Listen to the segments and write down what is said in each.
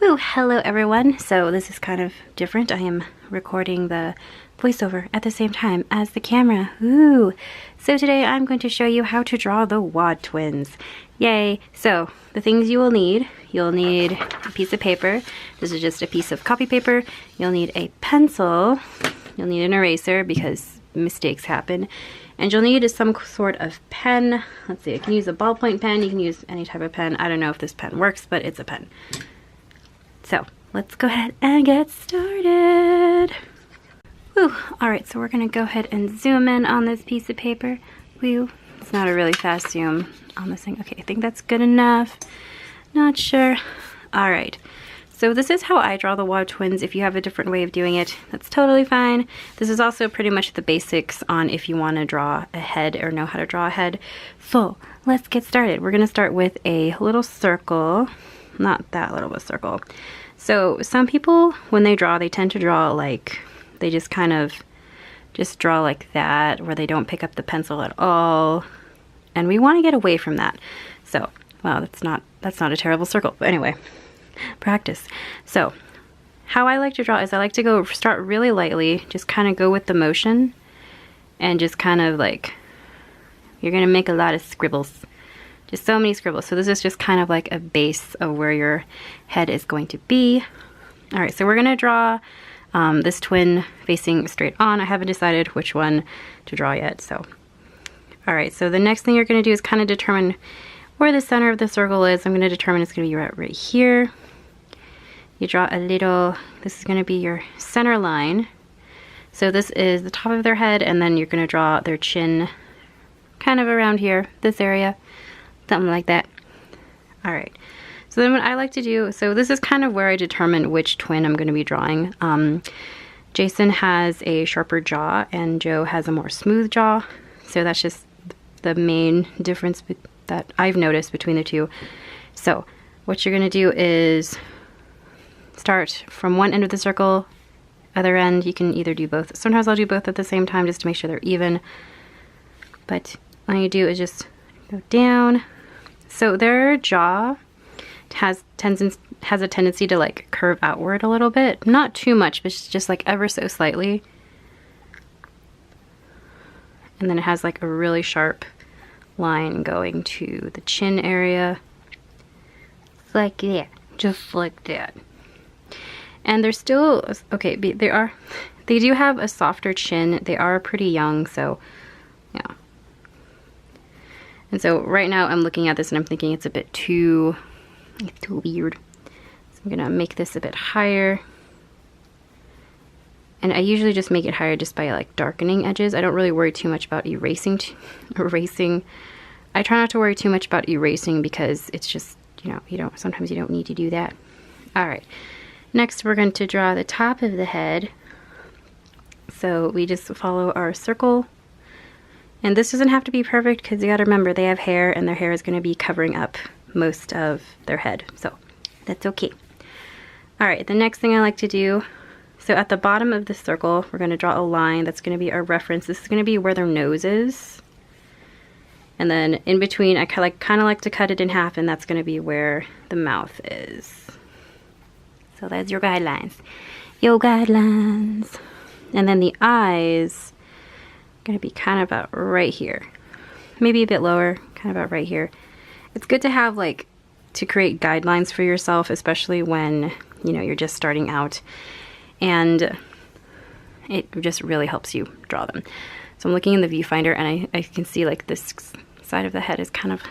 Woo, hello everyone. So this is kind of different. I am recording the voiceover at the same time as the camera. Ooh. So today I'm going to show you how to draw the Waud twins. Yay. So the things you will need, you'll need a piece of paper. This is just a piece of copy paper. You'll need a pencil. You'll need an eraser because mistakes happen. And you'll need some sort of pen. Let's see, you can use a ballpoint pen. You can use any type of pen. I don't know if this pen works, but it's a pen. So let's go ahead and get started. Woo. Alright, so we're going to go ahead and zoom in on this piece of paper. Woo. It's not a really fast zoom on this thing. Okay, I think that's good enough. Not sure. Alright, so this is how I draw the Waud twins. If you have a different way of doing it, that's totally fine. This is also pretty much the basics on if you want to draw a head or know how to draw a head. So let's get started. We're going to start with a little circle. Not that little of a circle. So some people, when they draw, they tend to draw like, they just kind of just draw like that, where they don't pick up the pencil at all. And we want to get away from that. So, well, that's not a terrible circle. But anyway, practice. So how I like to draw is I like to start really lightly, just kind of go with the motion and just kind of like, you're going to make a lot of scribbles. Just so many scribbles. So this is just kind of like a base of where your head is going to be. All right, so we're going to draw this twin facing straight on. I haven't decided which one to draw yet. So, all right, so the next thing you're going to do is kind of determine where the center of the circle is. I'm going to determine it's going to be right here. You draw a little, this is going to be your center line. So this is the top of their head, and then you're going to draw their chin kind of around here, this area. Something like that. All right. So then what I like to do, so this is kind of where I determine which twin I'm going to be drawing. Jason has a sharper jaw and Joe has a more smooth jaw. So that's just the main difference that I've noticed between the two. So what you're going to do is start from one end of the circle, other end. You can either do both. Sometimes I'll do both at the same time just to make sure they're even. But all you do is just go down. So their jaw has a tendency to like curve outward a little bit. Not too much, but just like ever so slightly. And then it has like a really sharp line going to the chin area. Like that. Just like that. And they're still, okay, they do have a softer chin. They are pretty young, so yeah. And so right now I'm looking at this and I'm thinking it's a bit too weird. So I'm gonna make this a bit higher. And I usually just make it higher just by like darkening edges. I don't really worry too much about erasing. I try not to worry too much about erasing because it's just, sometimes you don't need to do that. All right, next we're going to draw the top of the head. So we just follow our circle. And this doesn't have to be perfect because you gotta remember they have hair and their hair is gonna be covering up most of their head. So that's okay. All right, the next thing I like to do, so at the bottom of the circle, we're gonna draw a line that's gonna be our reference. This is gonna be where their nose is. And then in between, I kind of like to cut it in half, and that's gonna be where the mouth is. So that's your guidelines. Your guidelines. And then the eyes, going to be kind of about right here, maybe a bit lower, kind of about right here. It's good to have like to create guidelines for yourself, especially when you're just starting out, and it just really helps you draw them. So I'm looking in the viewfinder and I can see like this side of the head is kind of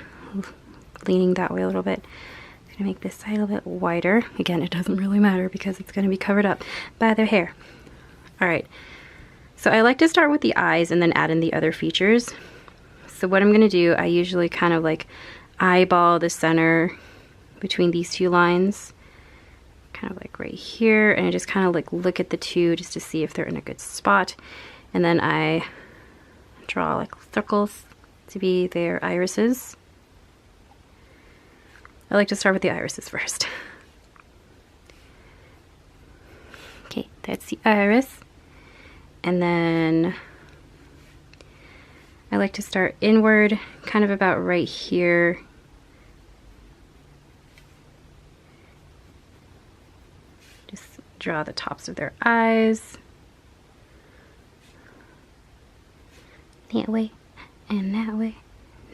leaning that way a little bit. I'm gonna make this side a little bit wider. Again, it doesn't really matter because it's going to be covered up by their hair. All right. So I like to start with the eyes and then add in the other features. So what I'm going to do, I usually kind of like eyeball the center between these two lines. Kind of like right here. And I just kind of like look at the two just to see if they're in a good spot. And then I draw like circles to be their irises. I like to start with the irises first. Okay, that's the iris. And then I like to start inward, kind of about right here. Just draw the tops of their eyes. That way, and that way,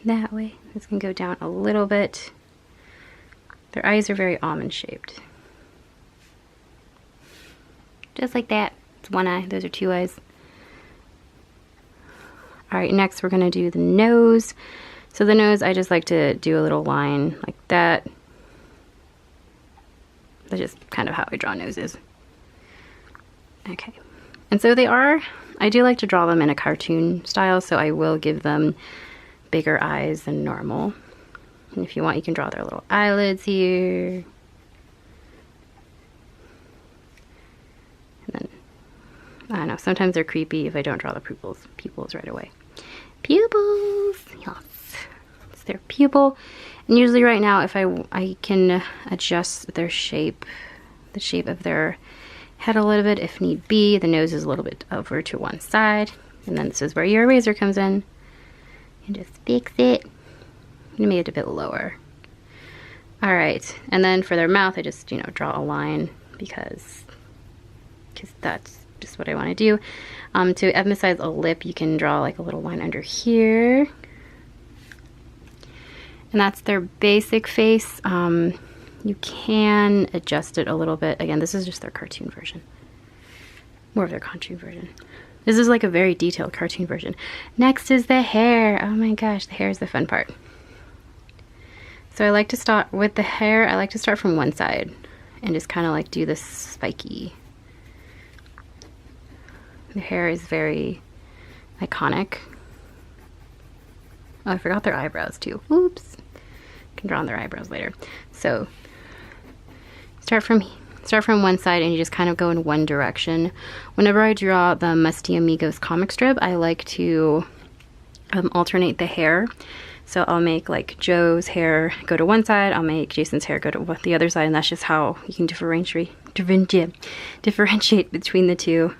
that way. This can go down a little bit. Their eyes are very almond shaped. Just like that. It's one eye, those are two eyes. Alright, next we're going to do the nose. So the nose, I just like to do a little line like that. That's just kind of how I draw noses. Okay. And so they are, I do like to draw them in a cartoon style, so I will give them bigger eyes than normal. And if you want, you can draw their little eyelids here. And then, I don't know, sometimes they're creepy if I don't draw the pupils right away. Pupils! Yes. It's their pupil. And usually right now, if I can adjust their shape, the shape of their head a little bit if need be. The nose is a little bit over to one side. And then this is where your eraser comes in. And just fix it. I'm gonna make it a bit lower. Alright, and then for their mouth, I just, you know, draw a line because that's just what I want to do. To emphasize a lip, you can draw like a little line under here. And that's their basic face. You can adjust it a little bit. Again, this is just their cartoon version. More of their cartoon version. This is like a very detailed cartoon version. Next is the hair. Oh my gosh, the hair is the fun part. So I like to start with the hair. I like to start from one side and just kind of like do this spiky. The hair is very iconic. Oh, I forgot their eyebrows too. Oops. Can draw on their eyebrows later. So start from one side and you just kind of go in one direction. Whenever I draw the Musty Amigos comic strip, I like to alternate the hair. So I'll make like Joe's hair go to one side, I'll make Jason's hair go to the other side, and that's just how you can differentiate between the two.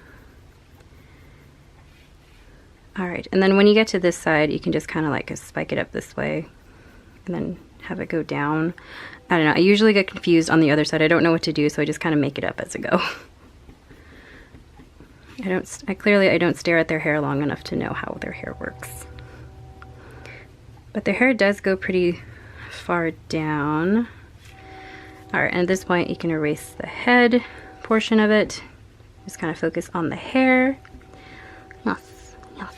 Alright, and then when you get to this side, you can just kind of like spike it up this way and then have it go down. I don't know, I usually get confused on the other side. I don't know what to do, so I just kind of make it up as I go. I don't stare at their hair long enough to know how their hair works. But their hair does go pretty far down. Alright, and at this point you can erase the head portion of it. Just kind of focus on the hair. Yes, yes.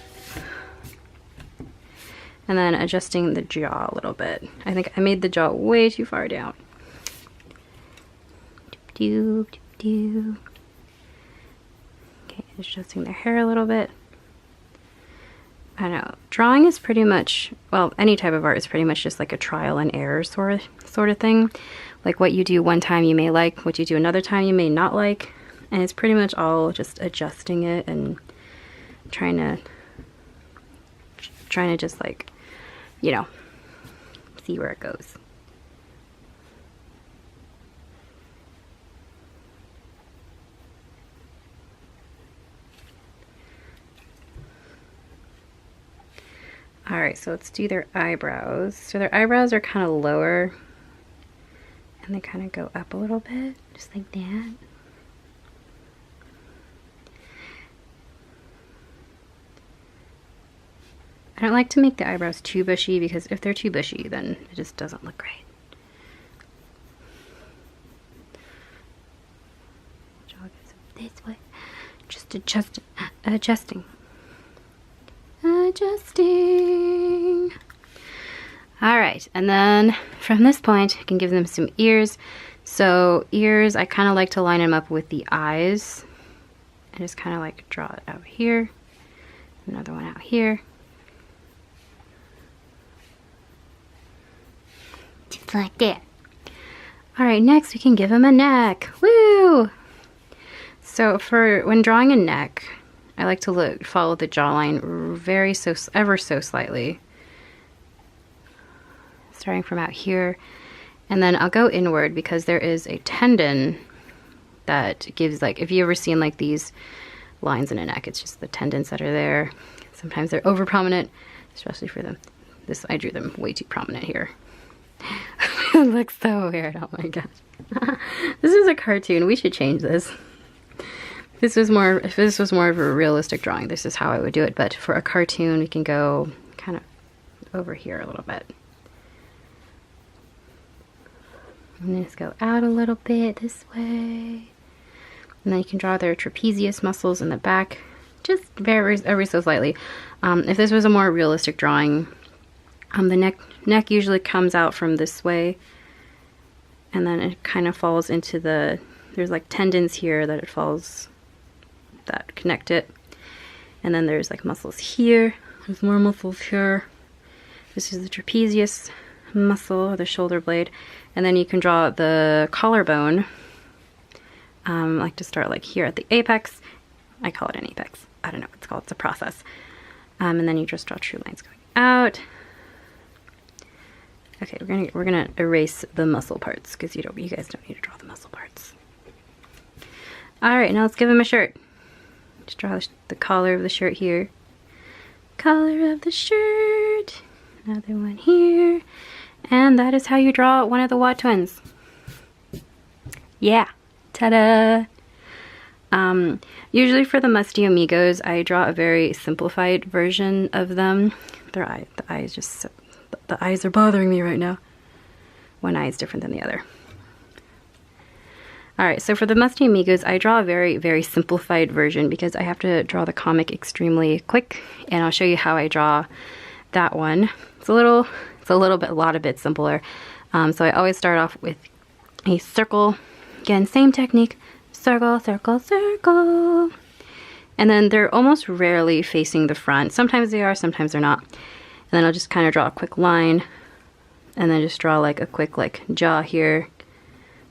And then adjusting the jaw a little bit. I think I made the jaw way too far down. Okay, adjusting their hair a little bit. I don't know, drawing is pretty much, well, any type of art is pretty much just like a trial and error sort of thing. Like what you do one time you may like, what you do another time you may not like, and it's pretty much all just adjusting it and trying to just like, you know, see where it goes. Alright, so let's do their eyebrows. So their eyebrows are kind of lower and they kind of go up a little bit, just like that. I don't like to make the eyebrows too bushy because if they're too bushy, then it just doesn't look great. Jaw goes this way. Just adjusting. Alright, and then from this point I can give them some ears. So ears, I kind of like to line them up with the eyes. I just kind of like draw it out here, another one out here. Just like that. Alright, next we can give them a neck. Woo! So for when drawing a neck, I like to follow the jawline ever so slightly. Starting from out here. And then I'll go inward because there is a tendon that gives, like, if you ever seen like these lines in a neck, it's just the tendons that are there. Sometimes they're over prominent, especially for them. I drew them way too prominent here. It looks so weird. Oh my gosh. This is a cartoon. We should change this. If this was more of a realistic drawing, this is how I would do it. But for a cartoon, we can go kind of over here a little bit. And then just go out a little bit this way. And then you can draw their trapezius muscles in the back, just ever so slightly. If this was a more realistic drawing, the neck usually comes out from this way, and then it kind of falls into there's like tendons here that it falls, that connect it. And then there's like muscles here, there's more muscles here. This is the trapezius muscle, or the shoulder blade. And then you can draw the collarbone. I like to start like here at the apex. I call it an apex. I don't know what it's called. It's a process. And then you just draw true lines going out. Okay, we're gonna erase the muscle parts because you guys don't need to draw the muscle parts. All right, now let's give him a shirt. Just draw the collar of the shirt here. Collar of the shirt. Another one here. And that is how you draw one of the Waud twins. Yeah. Ta-da! Usually for the Musty Amigos, I draw a very simplified version of them. The eyes are bothering me right now. One eye is different than the other. Alright, so for the Musty Amigos, I draw a very, very simplified version because I have to draw the comic extremely quick, and I'll show you how I draw that one. It's a lot bit simpler. So I always start off with a circle. Again, same technique. Circle, circle, circle. And then they're almost rarely facing the front. Sometimes they are, sometimes they're not. And then I'll just kind of draw a quick line. And then just draw like a quick like jaw here.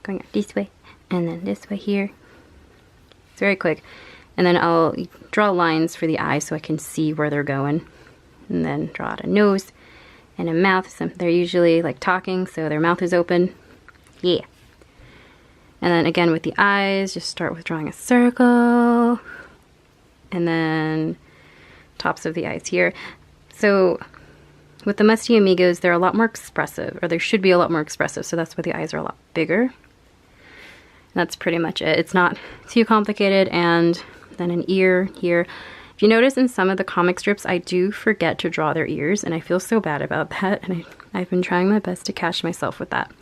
Going out this way. And then this way here. It's very quick. And then I'll draw lines for the eyes so I can see where they're going. And then draw out a nose and a mouth. So they're usually like talking, so their mouth is open. Yeah. And then again with the eyes, just start with drawing a circle. And then tops of the eyes here. So with the Musty Amigos, they're a lot more expressive, or they should be a lot more expressive, so that's why the eyes are a lot bigger. And that's pretty much it. It's not too complicated. And then an ear here. If you notice in some of the comic strips, I do forget to draw their ears, and I feel so bad about that, and I've been trying my best to catch myself with that.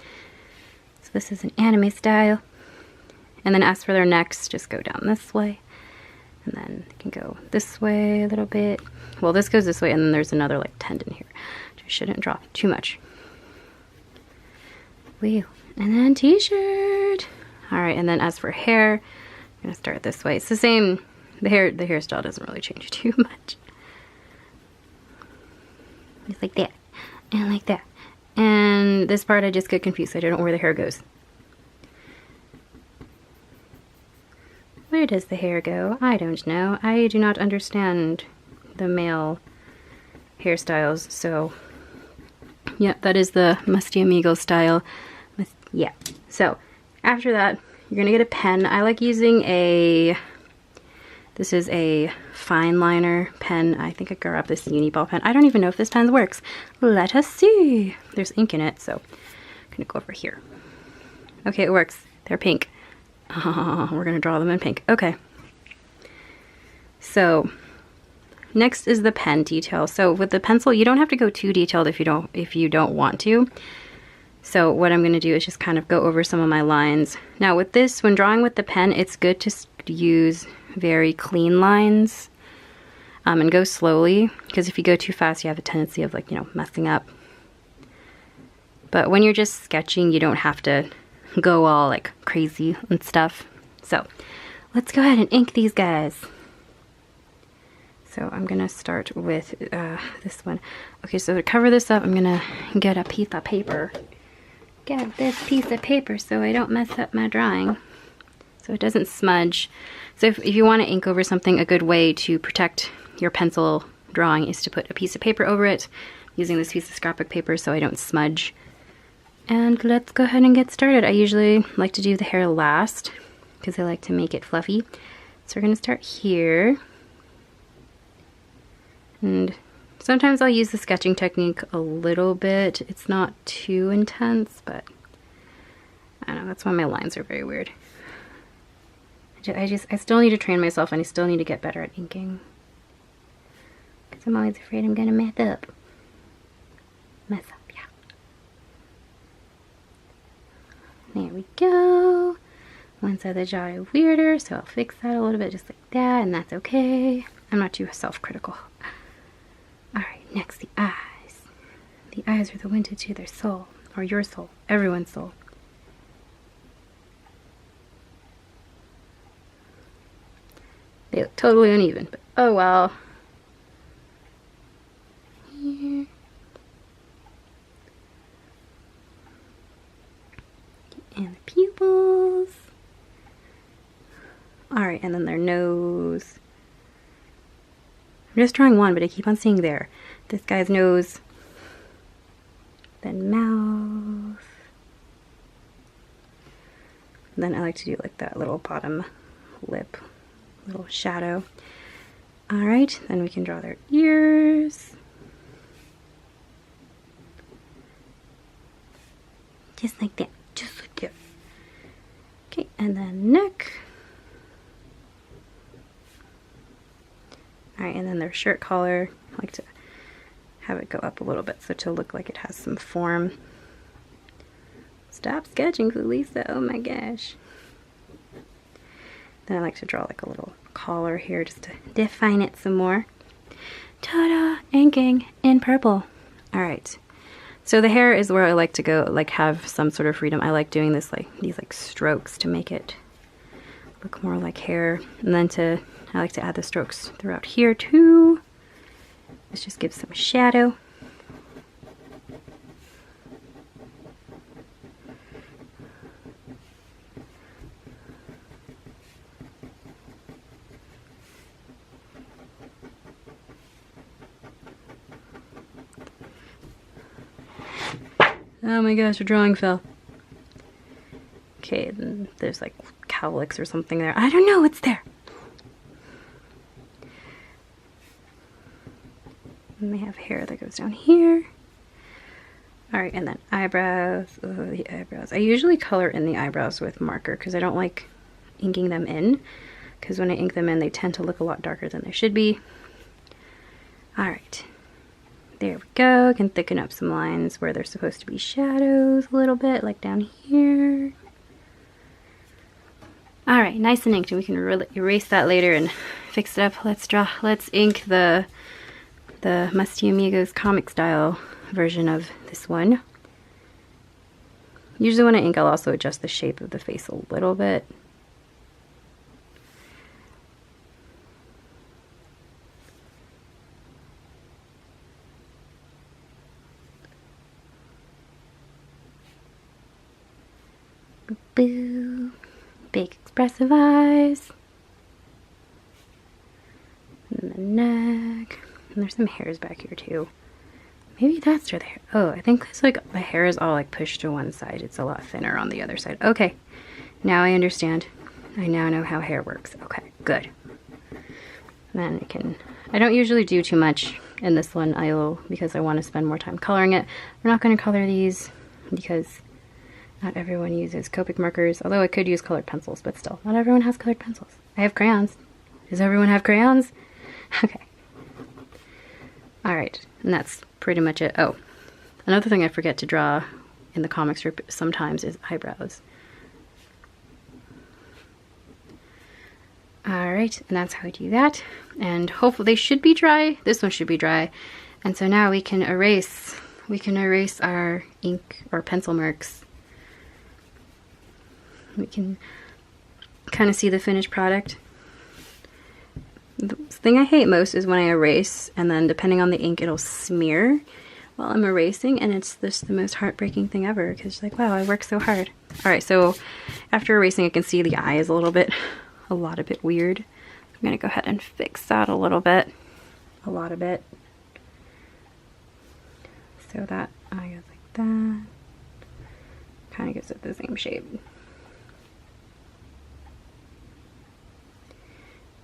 So this is an anime style. And then as for their necks, just go down this way. And then they can go this way a little bit. Well, this goes this way, and then there's another like tendon here, which I shouldn't draw too much. Wheel. And then t-shirt. All right, and then as for hair, I'm gonna start this way. It's the same. The hairstyle doesn't really change too much. Just like that, and like that. And this part I just get confused. I don't know where the hair goes. Where does the hair go? I don't know. I do not understand the male hairstyles, so yeah, that is the Musty Amigos style. Yeah. So after that, you're gonna get a pen. I like using this is a fine liner pen. I think I grabbed this Uniball pen. I don't even know if this pen works. Let us see. There's ink in it, so I'm gonna go over here. Okay, it works. They're pink. We're gonna draw them in pink. Okay. So next is the pen detail. So with the pencil, you don't have to go too detailed if you don't want to. So what I'm gonna do is just kind of go over some of my lines. Now with this, when drawing with the pen, it's good to use very clean lines and go slowly, because if you go too fast, you have a tendency of like, messing up. But when you're just sketching, you don't have to go all like crazy and stuff. So let's go ahead and ink these guys. So I'm gonna start with this one. Okay, so to cover this up, I'm gonna get a piece of paper. Get this piece of paper so I don't mess up my drawing, so it doesn't smudge. So if you want to ink over something, a good way to protect your pencil drawing is to put a piece of paper over it, using this piece of scrapbook paper so I don't smudge. And let's go ahead and get started. I usually like to do the hair last because I like to make it fluffy. So we're going to start here and Sometimes I'll use the sketching technique a little bit. It's not too intense, but I don't know, that's why my lines are very weird. I still need to train myself, and I still need to get better at inking. Because I'm always afraid I'm gonna mess up. Yeah. There we go. One side of the jaw is weirder, so I'll fix that a little bit just like that, and that's okay. I'm not too self-critical. Alright, next the eyes. The eyes are the window to their soul, or your soul, everyone's soul. They look totally uneven, but oh well. Here. And the pupils. Alright, and then their nose. I'm just drawing one, but I keep on seeing there. This guy's nose. Then mouth. And then I like to do like that little bottom lip. Little shadow. Alright, then we can draw their ears. Just like that. Just like that. Okay, and then neck. Alright, and then their shirt collar. I like to have it go up a little bit so to look like it has some form. Stop sketching, Feliza. Oh my gosh. Then I like to draw like a little collar here just to define it some more. Ta-da! Inking in purple. Alright. So the hair is where I like to go, like have some sort of freedom. I like doing this these strokes to make it look more like hair. And then I like to add the strokes throughout here too. This just gives some shadow. Oh my gosh, a drawing fell. Okay, then there's like cowlicks or something there. I don't know, it's there. And they have hair that goes down here. Alright, and then eyebrows. Oh, the eyebrows. I usually color in the eyebrows with marker because I don't like inking them in. Because when I ink them in, they tend to look a lot darker than they should be. Alright. There we go. I can thicken up some lines where there's supposed to be shadows a little bit, like down here. Alright, nice and inked, and we can really erase that later and fix it up. Let's ink the Musty Amigos comic style version of this one. Usually when I ink, I'll also adjust the shape of the face a little bit. Boo. Big expressive eyes. And the neck. And there's some hairs back here too. Maybe that's where the hair. Oh, I think it's like the hair is all like pushed to one side. It's a lot thinner on the other side. Okay. Now I understand. I now know how hair works. Okay, good. Then I don't usually do too much in this one. Because I want to spend more time coloring it. We're not going to color these because not everyone uses Copic markers, although I could use colored pencils, but still, not everyone has colored pencils. I have crayons. Does everyone have crayons? Okay. Alright, and that's pretty much it. Oh, another thing I forget to draw in the comic strip sometimes is eyebrows. Alright, and that's how I do that. And hopefully they should be dry. This one should be dry. And so now we can erase our ink or pencil marks. We can kind of see the finished product. The thing I hate most is when I erase and then depending on the ink it'll smear while I'm erasing, and it's just the most heartbreaking thing ever because it's like, wow, I worked so hard. Alright, so after erasing I can see the eye is a lot of bit weird. I'm gonna go ahead and fix that a little bit. A lot of it. So that eye goes like that. Kind of gives it the same shape.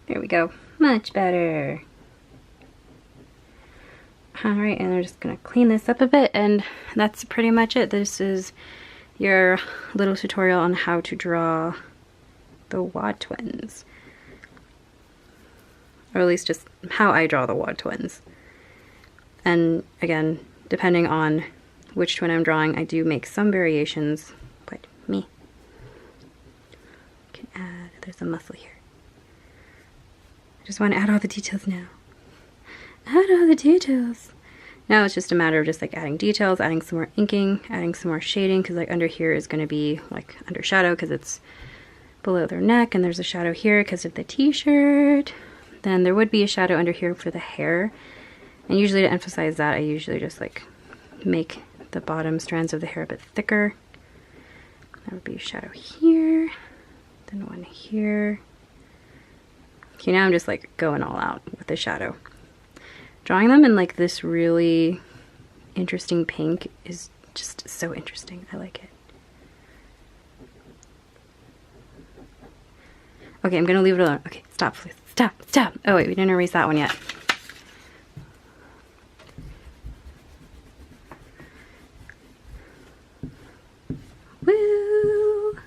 There we go. Much better. Alright, and I'm just gonna clean this up a bit, and that's pretty much it. This is your little tutorial on how to draw the Waud twins. Or at least just how I draw the Waud twins. And again, depending on which twin I'm drawing, I do make some variations, but me. Can add, there's a muscle here. I just want to add all the details now. Add all the details. Now it's just a matter of just like adding details, adding some more inking, adding some more shading, because like under here is going to be like under shadow because it's below their neck, and there's a shadow here because of the t-shirt. Then there would be a shadow under here for the hair. And usually to emphasize that, I usually just like make the bottom strands of the hair a bit thicker. That would be a shadow here, then one here. Okay, now I'm just like going all out with the shadow. Drawing them in like this really interesting pink is just so interesting. I like it. Okay, I'm gonna leave it alone. Okay, stop, please. Stop, stop. Oh wait, we didn't erase that one yet. Woo!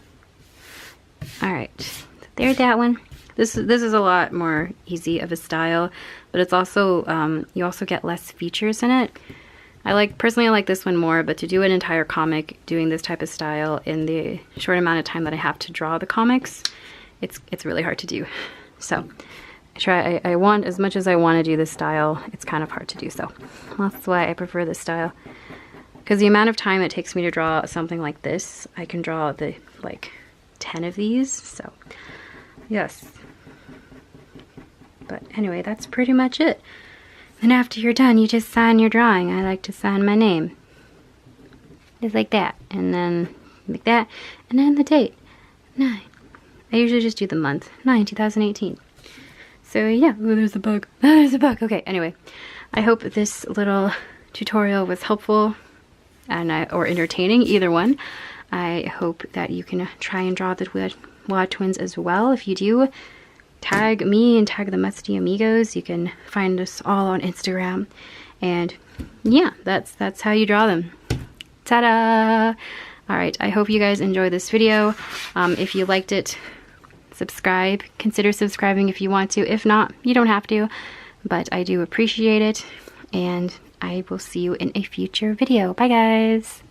Alright, there's that one. This is a lot more easy of a style, but it's also, you also get less features in it. Personally I like this one more, but to do an entire comic doing this type of style in the short amount of time that I have to draw the comics, it's really hard to do. So I want, as much as I want to do this style, it's kind of hard to do so. That's why I prefer this style. Because the amount of time it takes me to draw something like this, I can draw the like 10 of these, so yes. But anyway, that's pretty much it. Then after you're done, you just sign your drawing. I like to sign my name. Just like that. And then like that. And then the date. 9. I usually just do the month. 9, 2018. So yeah, oh, there's a bug. Oh, there's a bug. Okay, anyway. I hope this little tutorial was helpful and or entertaining, either one. I hope that you can try and draw the Waud twins as well. If you do, tag me and tag the Musty Amigos. You can find us all on Instagram. And yeah, that's how you draw them. Ta-da! Alright, I hope you guys enjoyed this video. If you liked it, subscribe. Consider subscribing if you want to. If not, you don't have to. But I do appreciate it. And I will see you in a future video. Bye guys!